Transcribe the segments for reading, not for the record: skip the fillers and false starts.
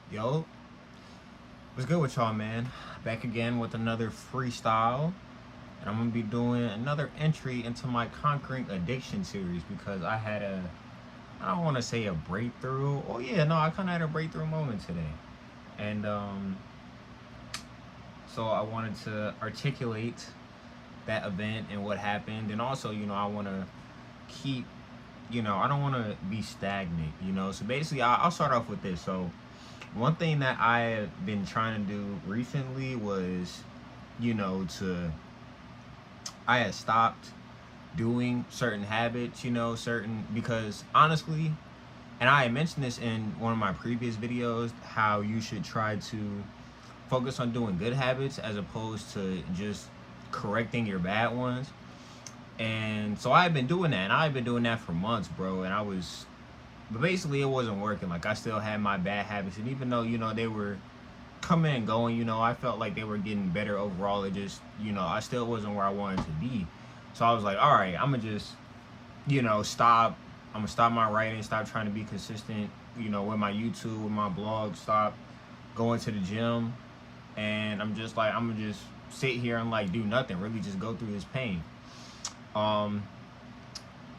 Yo, what's good with y'all, man? Back again with another freestyle, and I'm gonna be doing another entry into my Conquering Addiction series because I don't want to say a breakthrough. Oh yeah, no, I kind of had a breakthrough moment today, and so I wanted to articulate that event and what happened, and also, I want to keep, I don't want to be stagnant. So basically, I'll start off with this. So one thing that I have been trying to do recently was, to I had stopped doing certain habits, certain because honestly, and I had mentioned this in one of my previous videos, how you should try to focus on doing good habits as opposed to just correcting your bad ones. And so I've been doing that, and I've been doing that for months, bro. But basically, it wasn't working. Like I still had my bad habits, and even though they were coming and going, I felt like they were getting better overall. It just, I still wasn't where I wanted to be. So I was like, all right, I'm gonna just, stop. I'm gonna stop my writing, stop trying to be consistent, with my YouTube, with my blog, stop going to the gym, and I'm just like, I'm gonna just sit here and like do nothing, really just go through this pain. Um,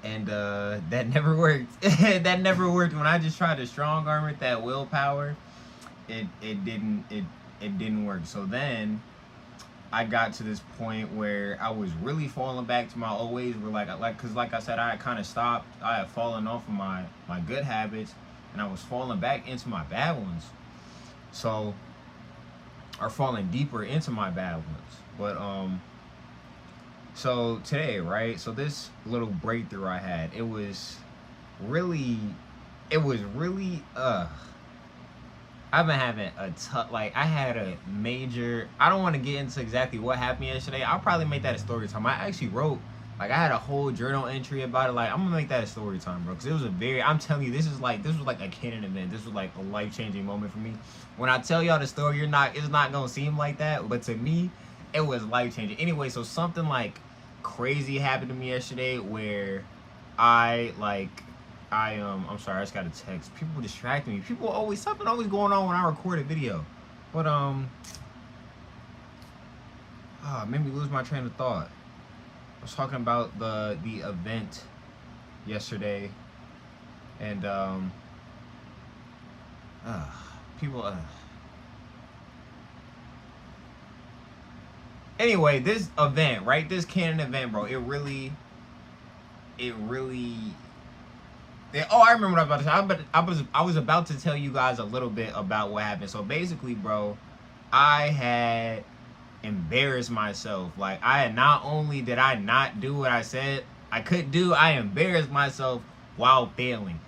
and that never worked. That never worked. When I just tried to strong arm it, that willpower, it didn't work. So then I got to this point where I was really falling back to my old ways. Where because like I said, I had kind of stopped. I had fallen off of my good habits, and I was falling back into my bad ones. So, or falling deeper into my bad ones. But so today, right? So this little breakthrough I had, really, it was really I've been having a tough, like, I had a major, I don't want to get into exactly what happened yesterday. I'll probably make that a story time. I actually wrote, like, I had a whole journal entry about it. Like, I'm going to make that a story time, bro. Because it was I'm telling you, this was like a canon event. This was like a life-changing moment for me. When I tell y'all the story, it's not going to seem like that. But to me, it was life-changing. Anyway, so something, like, crazy happened to me yesterday where I'm sorry, I just got a text. People distract me. Something always going on when I record a video. But made me lose my train of thought. I was talking about the event yesterday, and people. Anyway, this event, right? This canon event, bro. It really. Oh, I remember what I was about to say. I was about to tell you guys a little bit about what happened. So basically, bro, I had embarrassed myself. Like, not only did I not do what I said I could do, I embarrassed myself while failing.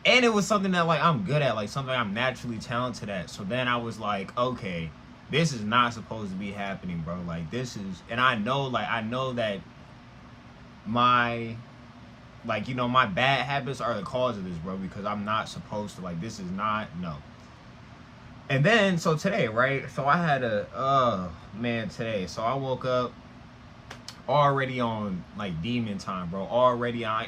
And it was something that, like, I'm good at, like something I'm naturally talented at. So then I was like, okay, this is not supposed to be happening, bro. Like, this is, and I know that my, like, my bad habits are the cause of this, bro, because I'm not supposed to, like, this is not, no. And then, so today, right, so I had today, so I woke up already on, like, demon time, bro, already on,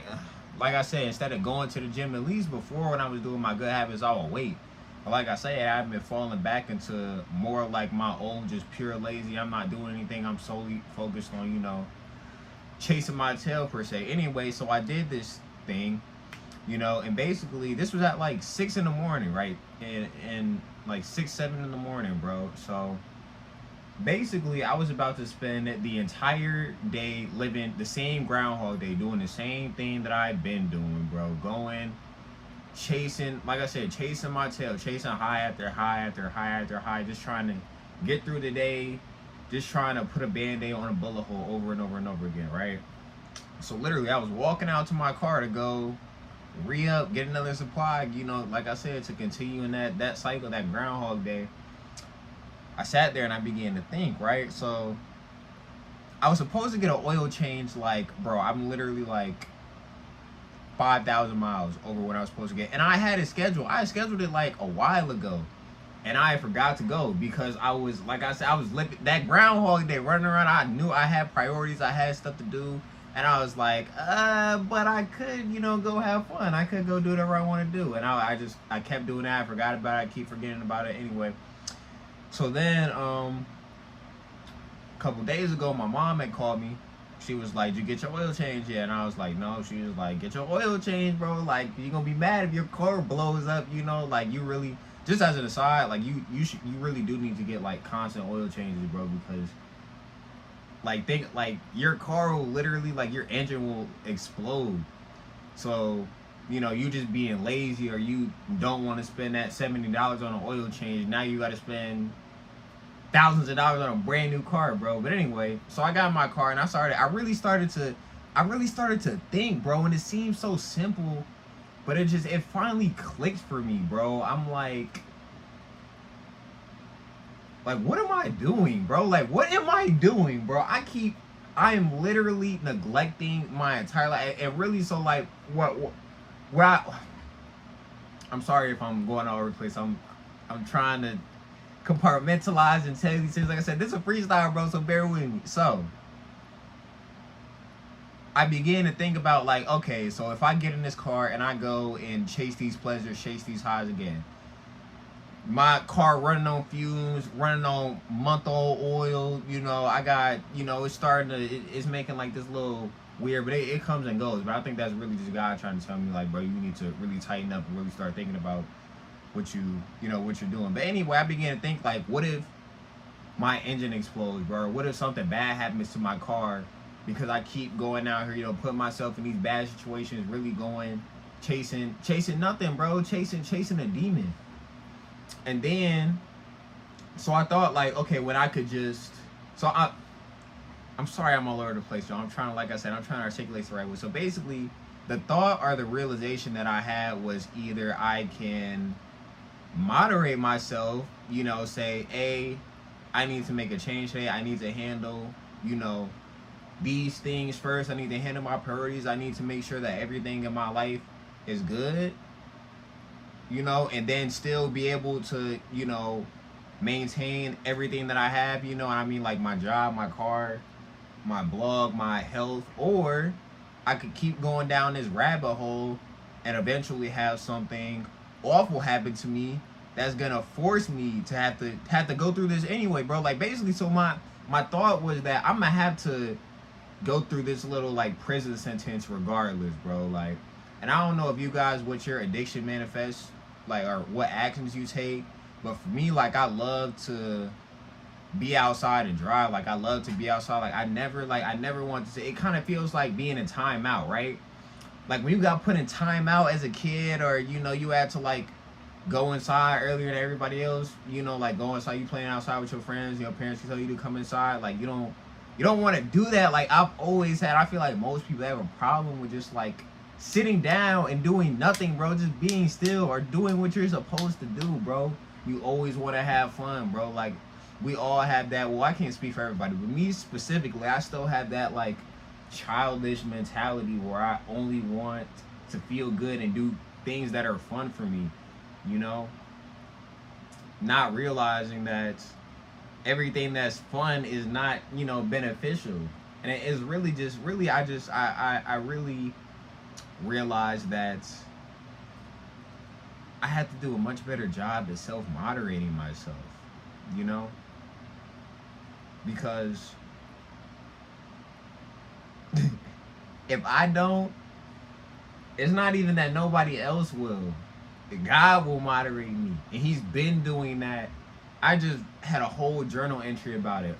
like I said, instead of going to the gym, at least before when I was doing my good habits, I would wait. But like I said, I've been falling back into more like my own just pure lazy. I'm not doing anything. I'm solely focused on, chasing my tail per se. Anyway, so I did this thing, and basically this was at like 6 in the morning, right? And like 6, 7 in the morning, bro. So basically I was about to spend the entire day living the same Groundhog Day, doing the same thing that I've been doing, bro. Going, chasing, like I said, chasing my tail, chasing high after high after high after high, just trying to get through the day, just trying to put a band-aid on a bullet hole over and over and over again, right? So literally I was walking out to my car to go re-up, get another supply, like I said, to continue in that cycle, that Groundhog Day. I sat there and I began to think, right? So I was supposed to get an oil change, like, bro, I'm literally like 5,000 miles over what I was supposed to get. And I had it scheduled. I had scheduled it like a while ago. And I forgot to go because I was, like I said, I was living that Groundhog Day running around. I knew I had priorities. I had stuff to do. And I was like, but I could, go have fun. I could go do whatever I want to do. And I kept doing that. I forgot about it. I keep forgetting about it anyway. So then, a couple days ago, my mom had called me. She was like, "Did you get your oil change yet?" And I was like, "No." She was like, "Get your oil change, bro. Like, you're gonna be mad if your car blows up. Like you really." Just as an aside, like you really do need to get like constant oil changes, bro, because like think like your car will literally like your engine will explode. So, you just being lazy or you don't want to spend that $70 on an oil change. Now you got to spend thousands of dollars on a brand new car, bro. But anyway, so I got in my car and I really started to think, bro, and it seems so simple, but it finally clicked for me, bro. I'm like, what am I doing, bro? Like, what am I doing, bro? I am literally neglecting my entire life, and really, so like, what I'm sorry if I'm going all over the place. I'm trying to compartmentalize and tell you these things. Like I said, this is a freestyle, bro, so bear with me. So I began to think about, like, okay, so if I get in this car and I go and chase these pleasures, chase these highs again, my car running on fumes, running on month-old oil, I got, it's starting to, it's making like this little weird, but it comes and goes. But I think that's really just God trying to tell me, like, bro, you need to really tighten up and really start thinking about what what you're doing. But anyway, I began to think, like, what if my engine explodes, bro? What if something bad happens to my car because I keep going out here, putting myself in these bad situations, really going, chasing nothing, bro, chasing a demon. And then, so I thought, like, okay, when I could just, I'm sorry I'm all over the place, y'all. I'm trying to, like I said, I'm trying to articulate the right way. So basically, the thought or the realization that I had was either I can moderate myself, say, hey, I need to make a change today. I need to handle, these things first. I need to handle my priorities. I need to make sure that everything in my life is good, and then still be able to, maintain everything that I have, I mean, like my job, my car, my blog, my health, or I could keep going down this rabbit hole and eventually have something awful happen to me that's gonna force me to have to go through this anyway, bro. Like, basically, so my thought was that I'm gonna have to go through this little like prison sentence regardless, bro. Like, and I don't know if you guys, what your addiction manifests, like, or what actions you take, but for me, like, I love to be outside and drive. Like, I love to be outside. Like, I never want to say, it kind of feels like being in timeout, right? Like, when you got put in timeout as a kid, or you had to like go inside earlier than everybody else, like go inside, you playing outside with your friends, your parents tell you to come inside, like you don't want to do that. Like, I feel like most people have a problem with just like sitting down and doing nothing, bro, just being still or doing what you're supposed to do, bro. You always want to have fun, bro. Like, we all have that. Well, I can't speak for everybody, but me specifically, I still have that like childish mentality where I only want to feel good and do things that are fun for me, not realizing that everything that's fun is not, beneficial. And it is really just I really realized that I had to do a much better job at self-moderating myself, because if I don't, it's not even that nobody else will. God will moderate me, and He's been doing that. I just had a whole journal entry about it.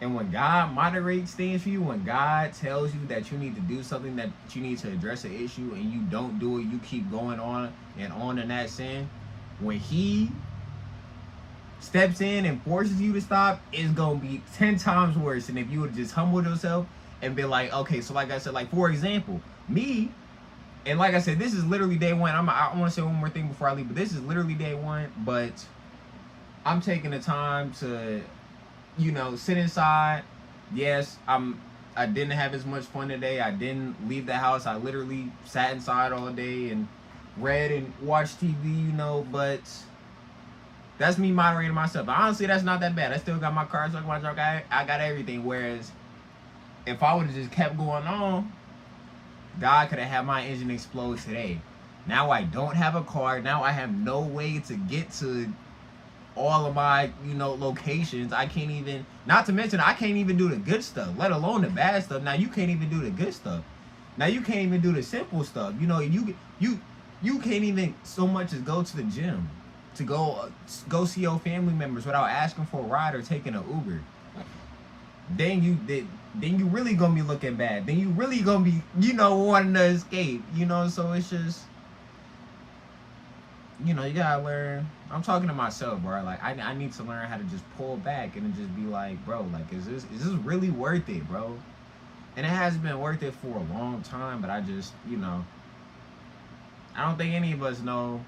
And when God moderates things for you, when God tells you that you need to do something, that you need to address an issue, and you don't do it, you keep going on in that sin. When He steps in and forces you to stop, it's gonna be 10 times worse than if you would just humble yourself and be like, okay, so like I said, like, for example, me, and like I said, this is literally day one. I want to say one more thing before I leave, but this is literally day one. But I'm taking the time to, sit inside. Yes, I didn't have as much fun today. I didn't leave the house. I literally sat inside all day and read and watched TV, but that's me moderating myself. Honestly, that's not that bad. I still got my car, I got my truck, I got everything. Whereas if I would have just kept going on, God could have had my engine explode today. Now I don't have a car. Now I have no way to get to all of my, locations. I can't even, not to mention, I can't even do the good stuff, let alone the bad stuff. Now you can't even do the good stuff. Now you can't even do the simple stuff. You can't even so much as go to the gym, to go see your family members without asking for a ride or taking an Uber. Then you really gonna be looking bad. Then you really gonna be, wanting to escape. So it's just, you gotta learn. I'm talking to myself, bro. Like I need to learn how to just pull back and just be like, bro, like is this really worth it, bro? And it hasn't been worth it for a long time, but I just, I don't think any of us know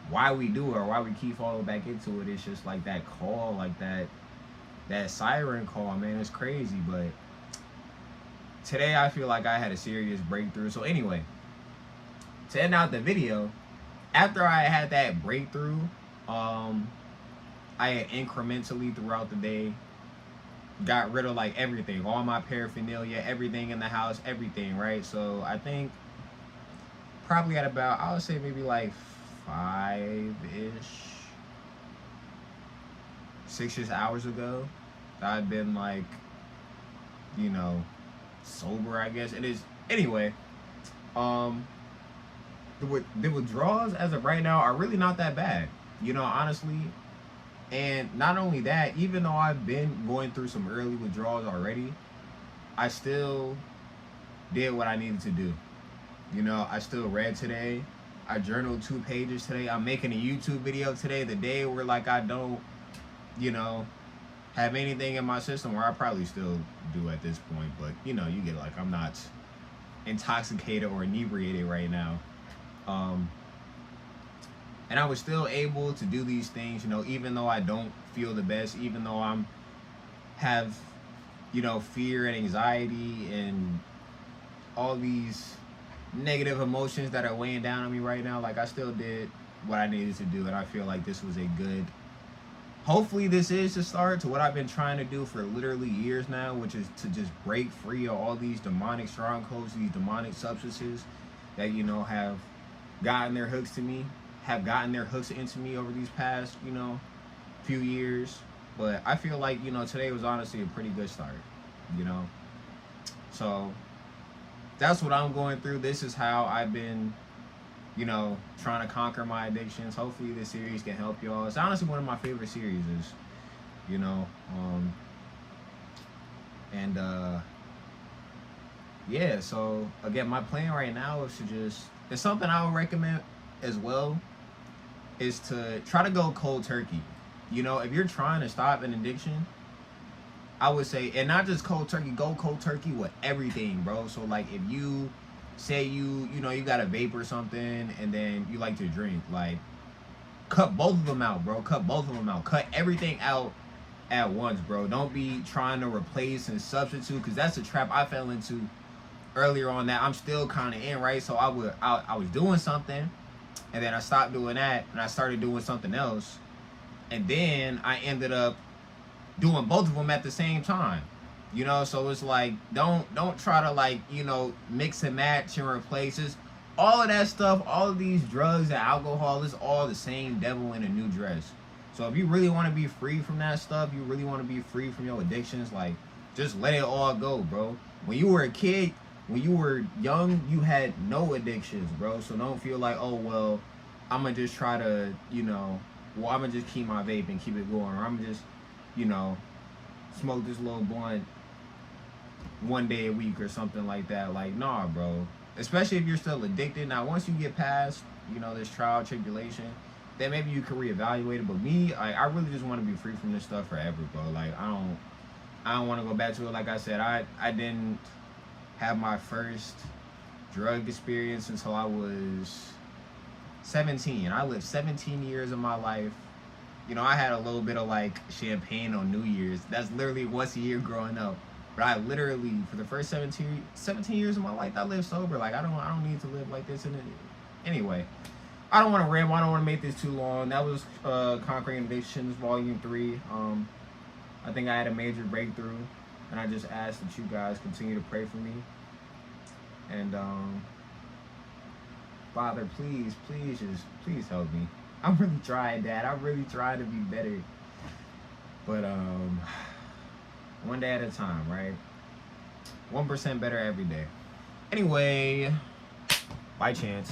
why we do it or why we keep falling back into it. It's just like that call, like that siren call, man. It's crazy, but today I feel like I had a serious breakthrough. So anyway, to end out the video, after I had that breakthrough, I had incrementally throughout the day got rid of like everything, all my paraphernalia, everything in the house, everything, right? So I think probably at about, I would say maybe like 6-ish hours ago, I've been like, sober, I guess. It is, anyway, the withdrawals as of right now are really not that bad, honestly. And not only that, even though I've been going through some early withdrawals already, I still did what I needed to do. I still read today. I journaled 2 pages today. I'm making a YouTube video today, the day where like I don't, have anything in my system, where I probably still do at this point, but you get, like, I'm not intoxicated or inebriated right now. And I was still able to do these things, even though I don't feel the best, even though have, fear and anxiety and all these negative emotions that are weighing down on me right now. Like, I still did what I needed to do, and I feel like this was a good, hopefully this is the start to what I've been trying to do for literally years now, which is to just break free of all these demonic strongholds, these demonic substances that, have gotten their hooks into me over these past, few years. But I feel like, today was honestly a pretty good start, So that's what I'm going through. This is how I've been, trying to conquer my addictions. Hopefully this series can help y'all. It's honestly one of my favorite series, yeah, so again, my plan right now is to it's something I would recommend as well, is to try to go cold turkey. If you're trying to stop an addiction, I would say, and not just cold turkey, go cold turkey with everything, bro. So like if you say you got a vape or something, and then you like to drink, like cut both of them out, bro. Cut everything out at once, bro. Don't be trying to replace and substitute, because that's a trap I fell into earlier on that I'm still kind of in, right? So I was doing something, and then I stopped doing that, and I started doing something else, and then I ended up doing both of them at the same time. So it's like, don't try to, like, mix and match and replace. It's all of that stuff, all of these drugs and alcohol is all the same devil in a new dress. So if you really want to be free from that stuff, you really want to be free from your addictions, like, just let it all go, bro. When you were a kid, when you were young, you had no addictions, bro. So don't feel like, oh, well, I'm going to just try to, I'm going to just keep my vape and keep it going. Or I'm just, smoke this little blunt one day a week or something like that. Like, nah, bro. Especially if you're still addicted. Now, once you get past, this trial tribulation, then maybe you can reevaluate it. But me, I really just want to be free from this stuff forever, bro. Like, I don't want to go back to it. Like I said, I didn't have my first drug experience until I was 17. I lived 17 years of my life. I had a little bit of like champagne on New Year's. That's literally once a year growing up. But I literally, for the first 17 years of my life, I lived sober. Like, I don't need to live like this. Anyway, I don't want to ramble. I don't want to make this too long. That was Conquering Addictions Volume 3. I think I had a major breakthrough. And I just ask that you guys continue to pray for me. And Father, please help me. I'm really trying, Dad. I'm really trying to be better. But one day at a time, right? 1% better every day. Anyway, by chance.